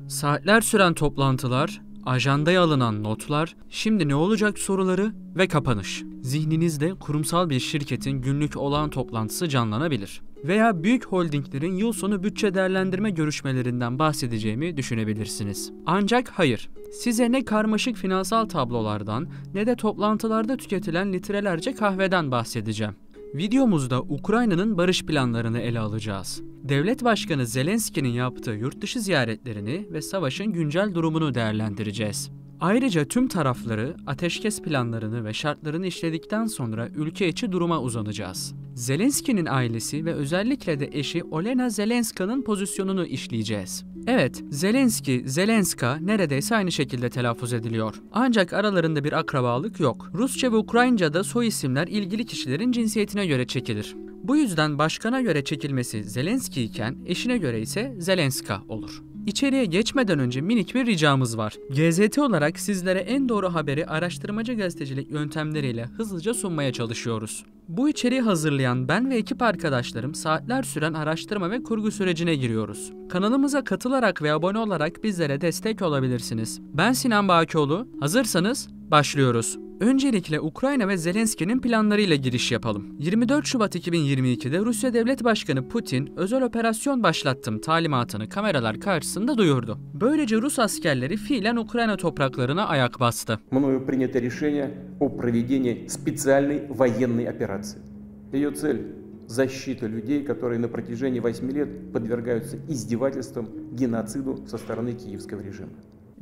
Saatler süren toplantılar, ajandaya alınan notlar, şimdi ne olacak soruları ve kapanış. Zihninizde kurumsal bir şirketin günlük olağan toplantısı canlanabilir. Veya büyük holdinglerin yıl sonu bütçe değerlendirme görüşmelerinden bahsedeceğimi düşünebilirsiniz. Ancak hayır, size ne karmaşık finansal tablolardan ne de toplantılarda tüketilen litrelerce kahveden bahsedeceğim. Videomuzda Ukrayna'nın barış planlarını ele alacağız. Devlet Başkanı Zelenski'nin yaptığı yurt dışı ziyaretlerini ve savaşın güncel durumunu değerlendireceğiz. Ayrıca tüm tarafları, ateşkes planlarını ve şartlarını işledikten sonra ülke içi duruma uzanacağız. Zelenski'nin ailesi ve özellikle de eşi Olena Zelenska'nın pozisyonunu işleyeceğiz. Evet, Zelenski, Zelenska neredeyse aynı şekilde telaffuz ediliyor. Ancak aralarında bir akrabalık yok. Rusça ve Ukraynca'da soy isimler ilgili kişilerin cinsiyetine göre çekilir. Bu yüzden başkana göre çekilmesi Zelenski iken eşine göre ise Zelenska olur. İçeriye geçmeden önce minik bir ricamız var. GZT olarak sizlere en doğru haberi araştırmacı gazetecilik yöntemleriyle hızlıca sunmaya çalışıyoruz. Bu içeriği hazırlayan ben ve ekip arkadaşlarım saatler süren araştırma ve kurgu sürecine giriyoruz. Kanalımıza katılarak ve abone olarak bizlere destek olabilirsiniz. Ben Sinan Bakioğlu, hazırsanız başlıyoruz. Öncelikle Ukrayna ve Zelenski'nin planlarıyla giriş yapalım. 24 Şubat 2022'de Rusya Devlet Başkanı Putin, özel operasyon başlattım talimatını kameralar karşısında duyurdu. Böylece Rus askerleri fiilen Ukrayna topraklarına ayak bastı. Мною принято решение о проведении специальной военной операции. Ее цель – защита людей, которые на протяжении 8 лет подвергаются издевательствам, геноциду со стороны киевского режима.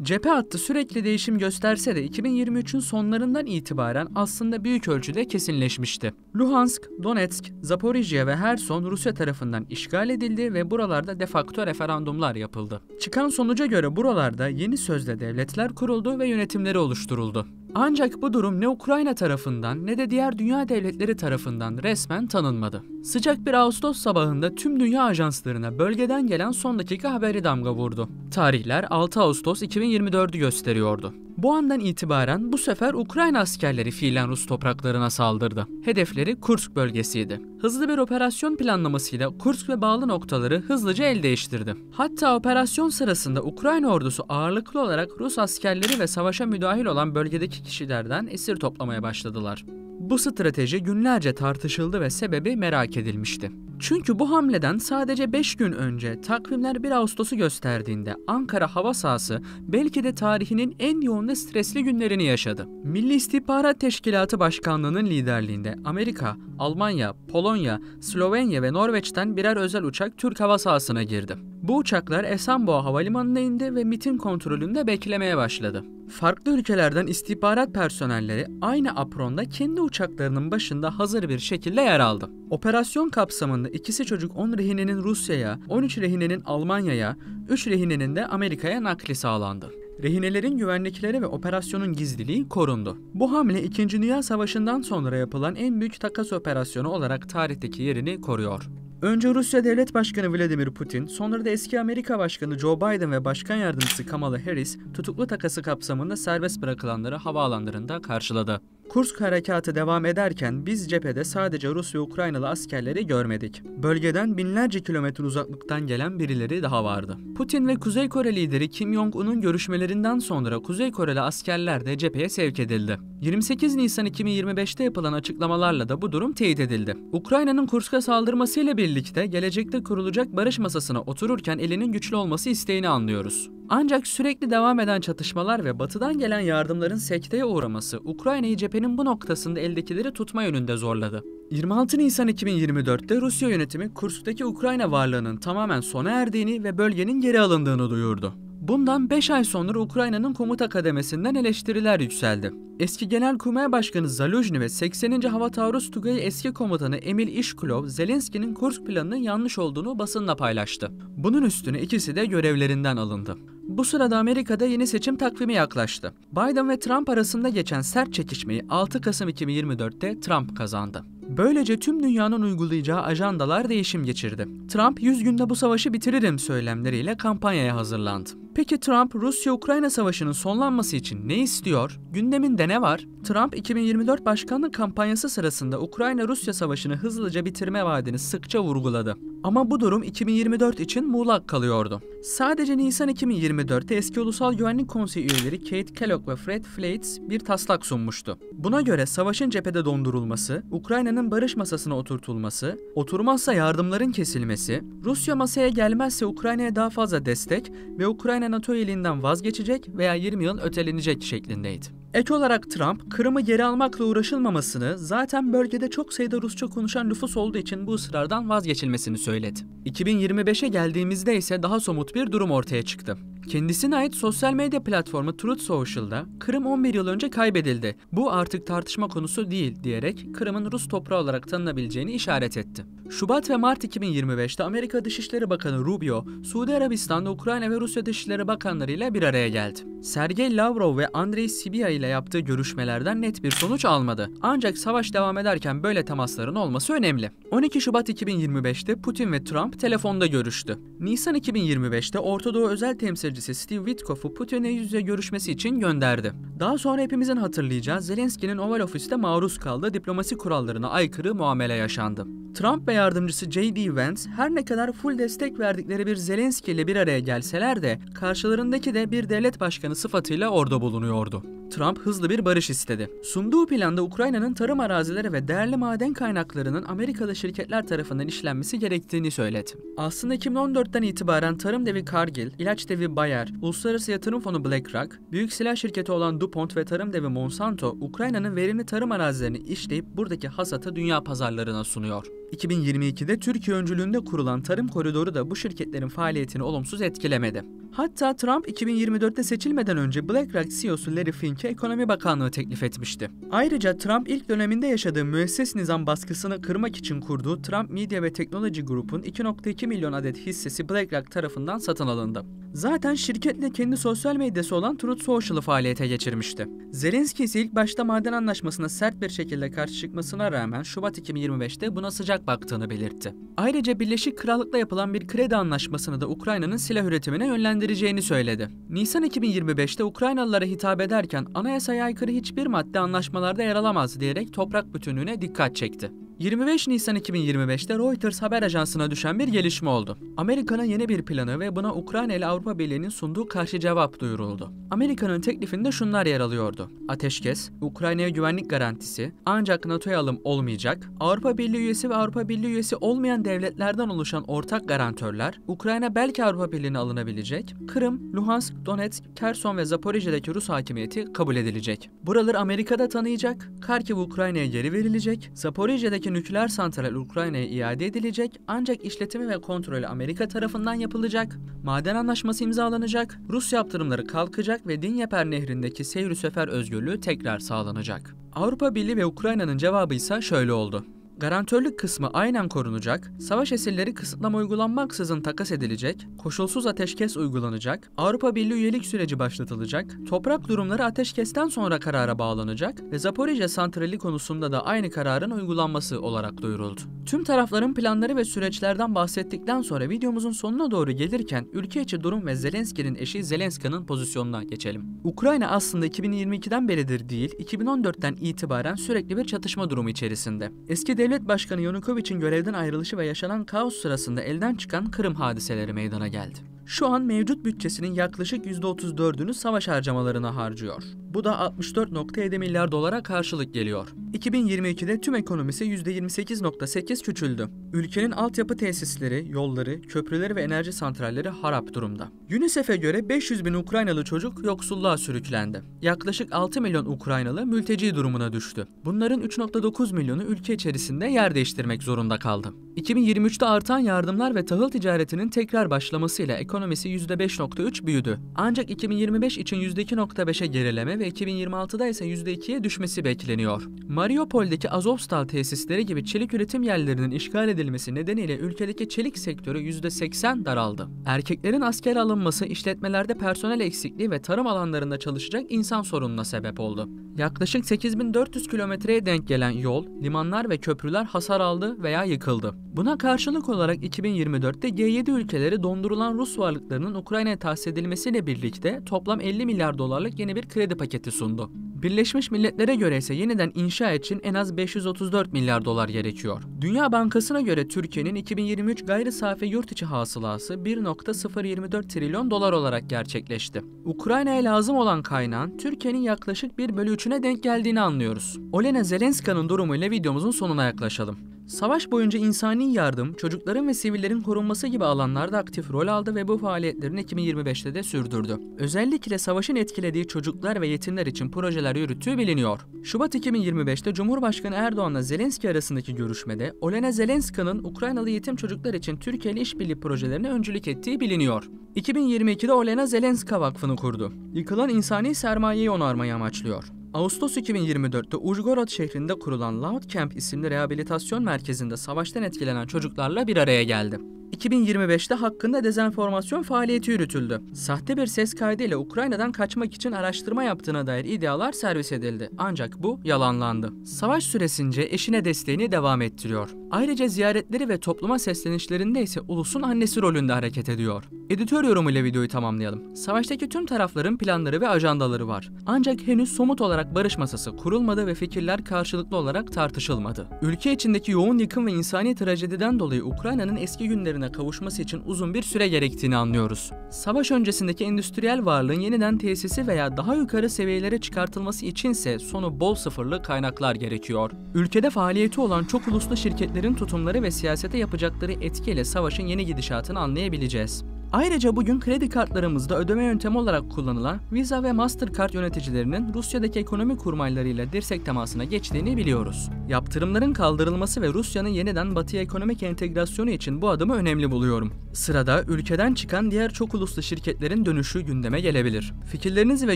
Cephe hattı sürekli değişim gösterse de 2023'ün sonlarından itibaren aslında büyük ölçüde kesinleşmişti. Luhansk, Donetsk, Zaporijya ve Herson Rusya tarafından işgal edildi ve buralarda de facto referandumlar yapıldı. Çıkan sonuca göre buralarda yeni sözde devletler kuruldu ve yönetimleri oluşturuldu. Ancak bu durum ne Ukrayna tarafından ne de diğer dünya devletleri tarafından resmen tanınmadı. Sıcak bir Ağustos sabahında tüm dünya ajanslarına bölgeden gelen son dakika haberi damga vurdu. Tarihler 6 Ağustos 2024'ü gösteriyordu. Bu andan itibaren bu sefer Ukrayna askerleri fiilen Rus topraklarına saldırdı. Hedefleri Kursk bölgesiydi. Hızlı bir operasyon planlamasıyla Kursk ve bağlı noktaları hızlıca el değiştirdi. Hatta operasyon sırasında Ukrayna ordusu ağırlıklı olarak Rus askerleri ve savaşa müdahil olan bölgedeki kişilerden esir toplamaya başladılar. Bu strateji günlerce tartışıldı ve sebebi merak edilmişti. Çünkü bu hamleden sadece 5 gün önce takvimler 1 Ağustos'u gösterdiğinde Ankara hava sahası belki de tarihinin en yoğun ve stresli günlerini yaşadı. Milli İstihbarat Teşkilatı Başkanlığı'nın liderliğinde Amerika, Almanya, Polonya, Slovenya ve Norveç'ten birer özel uçak Türk hava sahasına girdi. Bu uçaklar Esenboğa Havalimanı'na indi ve MİT'in kontrolünde beklemeye başladı. Farklı ülkelerden istihbarat personelleri aynı apronda kendi uçaklarının başında hazır bir şekilde yer aldı. Operasyon kapsamında ikisi çocuk 10 rehinenin Rusya'ya, 13 rehinenin Almanya'ya, 3 rehinenin de Amerika'ya nakli sağlandı. Rehinelerin güvenlikleri ve operasyonun gizliliği korundu. Bu hamle 2. Dünya Savaşı'ndan sonra yapılan en büyük takas operasyonu olarak tarihteki yerini koruyor. Önce Rusya Devlet Başkanı Vladimir Putin, sonra da eski Amerika Başkanı Joe Biden ve Başkan Yardımcısı Kamala Harris, tutuklu takası kapsamında serbest bırakılanları havaalanlarında karşıladı. Kursk harekatı devam ederken biz cephede sadece Rus ve Ukraynalı askerleri görmedik. Bölgeden binlerce kilometre uzaklıktan gelen birileri daha vardı. Putin ve Kuzey Kore lideri Kim Jong-un'un görüşmelerinden sonra Kuzey Koreli askerler de cepheye sevk edildi. 28 Nisan 2025'te yapılan açıklamalarla da bu durum teyit edildi. Ukrayna'nın Kursk'a saldırmasıyla birlikte gelecekte kurulacak barış masasına otururken elinin güçlü olması isteğini anlıyoruz. Ancak sürekli devam eden çatışmalar ve batıdan gelen yardımların sekteye uğraması Ukrayna'yı cephenin bu noktasında eldekileri tutma yönünde zorladı. 26 Nisan 2024'te Rusya yönetimi Kursk'taki Ukrayna varlığının tamamen sona erdiğini ve bölgenin geri alındığını duyurdu. Bundan 5 ay sonra Ukrayna'nın komuta kademesinden eleştiriler yükseldi. Eski Genelkurmay Başkanı Zaluzhny ve 80. Hava Taarruz Tugayı eski komutanı Emil Ishkulov, Zelenski'nin Kursk planının yanlış olduğunu basınla paylaştı. Bunun üstüne ikisi de görevlerinden alındı. Bu sırada Amerika'da yeni seçim takvimi yaklaştı. Biden ve Trump arasında geçen sert çekişmeyi 6 Kasım 2024'te Trump kazandı. Böylece tüm dünyanın uygulayacağı ajandalar değişim geçirdi. Trump 100 günde bu savaşı bitiririm söylemleriyle kampanyaya hazırlandı. Peki Trump, Rusya-Ukrayna savaşının sonlanması için ne istiyor? Gündeminde ne var? Trump, 2024 başkanlık kampanyası sırasında Ukrayna-Rusya savaşını hızlıca bitirme vaadini sıkça vurguladı. Ama bu durum 2024 için muğlak kalıyordu. Sadece Nisan 2024'te eski Ulusal Güvenlik Konseyi üyeleri Kate Kellogg ve Fred Fleitz bir taslak sunmuştu. Buna göre savaşın cephede dondurulması, Ukrayna'nın barış masasına oturtulması, oturmazsa yardımların kesilmesi, Rusya masaya gelmezse Ukrayna'ya daha fazla destek ve Ukrayna NATO üyeliğinden vazgeçecek veya 20 yıl ötelenecek şeklindeydi. Ek olarak Trump, Kırım'ı geri almakla uğraşılmamasını, zaten bölgede çok sayıda Rusça konuşan nüfus olduğu için bu ısrardan vazgeçilmesini söyledi. 2025'e geldiğimizde ise daha somut bir durum ortaya çıktı. Kendisine ait sosyal medya platformu Truth Social'da Kırım 11 yıl önce kaybedildi. Bu artık tartışma konusu değil diyerek Kırım'ın Rus toprağı olarak tanınabileceğini işaret etti. Şubat ve Mart 2025'te Amerika Dışişleri Bakanı Rubio, Suudi Arabistan'da Ukrayna ve Rusya Dışişleri Bakanları ile bir araya geldi. Sergey Lavrov ve Andrei Sybiha ile yaptığı görüşmelerden net bir sonuç almadı. Ancak savaş devam ederken böyle temasların olması önemli. 12 Şubat 2025'te Putin ve Trump telefonda görüştü. Nisan 2025'te Orta Doğu özel temsilcisi Steve Witkoff'u Putin'e yüz yüze görüşmesi için gönderdi. Daha sonra hepimizin hatırlayacağı Zelenski'nin Oval Ofis'te maruz kaldığı diplomasi kurallarına aykırı muamele yaşandı. Trump ve yardımcısı J.D. Vance her ne kadar full destek verdikleri bir Zelenski ile bir araya gelseler de karşılarındaki de bir devlet başkanı sıfatıyla orada bulunuyordu. Trump hızlı bir barış istedi. Sunduğu planda Ukrayna'nın tarım arazileri ve değerli maden kaynaklarının Amerikalı şirketler tarafından işlenmesi gerektiğini söyledi. Aslında 2014'ten itibaren tarım devi Cargill, ilaç devi Bayer, uluslararası yatırım fonu BlackRock, büyük silah şirketi olan DuPont ve tarım devi Monsanto, Ukrayna'nın verimli tarım arazilerini işleyip buradaki hasatı dünya pazarlarına sunuyor. 2022'de Türkiye öncülüğünde kurulan tarım koridoru da bu şirketlerin faaliyetini olumsuz etkilemedi. Hatta Trump 2024'te seçilmeden önce BlackRock CEO'su Larry Fink'e Ekonomi Bakanlığı teklif etmişti. Ayrıca Trump ilk döneminde yaşadığı müesses nizam baskısını kırmak için kurduğu Trump Media ve Technology Group'un 2,2 milyon adet hissesi BlackRock tarafından satın alındı. Zaten şirketle kendi sosyal medyası olan Truth Social'ı faaliyete geçirmişti. Zelenski ise ilk başta maden anlaşmasına sert bir şekilde karşı çıkmasına rağmen Şubat 2025'te buna sıcak baktığını belirtti. Ayrıca Birleşik Krallık'la yapılan bir kredi anlaşmasını da Ukrayna'nın silah üretimine yönlendireceğini söyledi. Nisan 2025'te Ukraynalılara hitap ederken anayasaya aykırı hiçbir madde anlaşmalarda yer alamaz diyerek toprak bütünlüğüne dikkat çekti. 25 Nisan 2025'te Reuters haber ajansına düşen bir gelişme oldu. Amerika'nın yeni bir planı ve buna Ukrayna ile Avrupa Birliği'nin sunduğu karşı cevap duyuruldu. Amerika'nın teklifinde şunlar yer alıyordu: ateşkes, Ukrayna'ya güvenlik garantisi, ancak NATO'ya alım olmayacak, Avrupa Birliği üyesi ve Avrupa Birliği üyesi olmayan devletlerden oluşan ortak garantörler, Ukrayna belki Avrupa Birliği'ne alınabilecek, Kırım, Luhansk, Donetsk, Kerson ve Zaporijya'daki Rus hakimiyeti kabul edilecek. Buraları Amerika'da tanıyacak, Kharkiv Ukrayna'ya geri verilecek, Zaporijya'daki nükleer santral Ukrayna'ya iade edilecek ancak işletimi ve kontrolü Amerika tarafından yapılacak, maden anlaşması imzalanacak, Rus yaptırımları kalkacak ve Dinyeper Nehri'ndeki seyr-ü sefer özgürlüğü tekrar sağlanacak. Avrupa Birliği ve Ukrayna'nın cevabı ise şöyle oldu: garantörlük kısmı aynen korunacak, savaş esirleri kısıtlama uygulanmaksızın takas edilecek, koşulsuz ateşkes uygulanacak, Avrupa Birliği üyelik süreci başlatılacak, toprak durumları ateşkesten sonra karara bağlanacak ve Zaporijya santrali konusunda da aynı kararın uygulanması olarak duyuruldu. Tüm tarafların planları ve süreçlerden bahsettikten sonra videomuzun sonuna doğru gelirken ülke içi durum ve Zelenski'nin eşi Zelenska'nın pozisyonuna geçelim. Ukrayna aslında 2022'den beridir değil, 2014'ten itibaren sürekli bir çatışma durumu içerisinde. Eski Devlet Başkanı Yanukovych'in görevden ayrılışı ve yaşanan kaos sırasında elden çıkan Kırım hadiseleri meydana geldi. Şu an mevcut bütçesinin yaklaşık %34'ünü savaş harcamalarına harcıyor. Bu da 64,7 milyar dolara karşılık geliyor. 2022'de tüm ekonomisi %28,8 küçüldü. Ülkenin altyapı tesisleri, yolları, köprüleri ve enerji santralleri harap durumda. UNICEF'e göre 500 bin Ukraynalı çocuk yoksulluğa sürüklendi. Yaklaşık 6 milyon Ukraynalı mülteci durumuna düştü. Bunların 3,9 milyonu ülke içerisinde yer değiştirmek zorunda kaldı. 2023'te artan yardımlar ve tahıl ticaretinin tekrar başlamasıyla ekonomisi %5,3 büyüdü. Ancak 2025 için %2,5'e gerileme ve 2026'da ise %2'ye düşmesi bekleniyor. Mariupol'deki Azovstal tesisleri gibi çelik üretim yerlerinin işgal edilmesi nedeniyle ülkedeki çelik sektörü %80 daraldı. Erkeklerin askere alınması, işletmelerde personel eksikliği ve tarım alanlarında çalışacak insan sorununa sebep oldu. Yaklaşık 8400 kilometreye denk gelen yol, limanlar ve köprüler hasar aldı veya yıkıldı. Buna karşılık olarak 2024'te G7 ülkeleri dondurulan Rus varlıklarının Ukrayna'ya tahsis edilmesiyle birlikte toplam 50 milyar dolarlık yeni bir kredi paketi sundu. Birleşmiş Milletler'e göre ise yeniden inşa için en az 534 milyar dolar gerekiyor. Dünya Bankası'na göre Türkiye'nin 2023 gayri safi yurt içi hasılası 1,024 trilyon dolar olarak gerçekleşti. Ukrayna'ya lazım olan kaynağın Türkiye'nin yaklaşık 1/3'üne denk geldiğini anlıyoruz. Olena Zelenska'nın durumuyla videomuzun sonuna yaklaşalım. Savaş boyunca insani yardım, çocukların ve sivillerin korunması gibi alanlarda aktif rol aldı ve bu faaliyetlerini 2025'te de sürdürdü. Özellikle savaşın etkilediği çocuklar ve yetimler için projeler yürüttüğü biliniyor. Şubat 2025'te Cumhurbaşkanı Erdoğan'la Zelenski arasındaki görüşmede Olena Zelenska'nın Ukraynalı yetim çocuklar için Türkiye ile işbirliği projelerine öncülük ettiği biliniyor. 2022'de Olena Zelenska Vakfı'nı kurdu. Yıkılan insani sermayeyi onarmayı amaçlıyor. Ağustos 2024'te Ujgorod şehrinde kurulan Loud Camp isimli rehabilitasyon merkezinde savaştan etkilenen çocuklarla bir araya geldi. 2025'te hakkında dezenformasyon faaliyeti yürütüldü. Sahte bir ses kaydı ile Ukrayna'dan kaçmak için araştırma yaptığına dair iddialar servis edildi. Ancak bu yalanlandı. Savaş süresince eşine desteğini devam ettiriyor. Ayrıca ziyaretleri ve topluma seslenişlerinde ise ulusun annesi rolünde hareket ediyor. Editör yorumuyla videoyu tamamlayalım. Savaştaki tüm tarafların planları ve ajandaları var. Ancak henüz somut olarak barış masası kurulmadı ve fikirler karşılıklı olarak tartışılmadı. Ülke içindeki yoğun yıkım ve insani trajediden dolayı Ukrayna'nın eski günlerine kavuşması için uzun bir süre gerektiğini anlıyoruz. Savaş öncesindeki endüstriyel varlığın yeniden tesisi veya daha yukarı seviyelere çıkartılması içinse sonu bol sıfırlı kaynaklar gerekiyor. Ülkede faaliyeti olan çok uluslu şirketlerin tutumları ve siyasete yapacakları etkiyle savaşın yeni gidişatını anlayabileceğiz. Ayrıca bugün kredi kartlarımızda ödeme yöntemi olarak kullanılan Visa ve Mastercard yöneticilerinin Rusya'daki ekonomi kurmaylarıyla dirsek temasına geçtiğini biliyoruz. Yaptırımların kaldırılması ve Rusya'nın yeniden Batı'ya ekonomik entegrasyonu için bu adımı önemli buluyorum. Sırada ülkeden çıkan diğer çok uluslu şirketlerin dönüşü gündeme gelebilir. Fikirlerinizi ve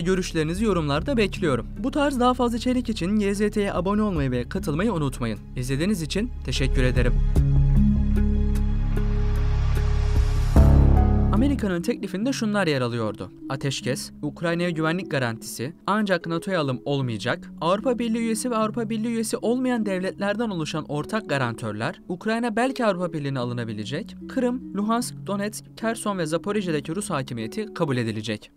görüşlerinizi yorumlarda bekliyorum. Bu tarz daha fazla içerik için YZT'ye abone olmayı ve katılmayı unutmayın. İzlediğiniz için teşekkür ederim. Amerika'nın teklifinde şunlar yer alıyordu: ateşkes, Ukrayna'ya güvenlik garantisi, ancak NATO'ya alım olmayacak, Avrupa Birliği üyesi ve Avrupa Birliği üyesi olmayan devletlerden oluşan ortak garantörler, Ukrayna belki Avrupa Birliği'ne alınabilecek, Kırım, Luhansk, Donetsk, Kerson ve Zaporijya'daki Rus hakimiyeti kabul edilecek.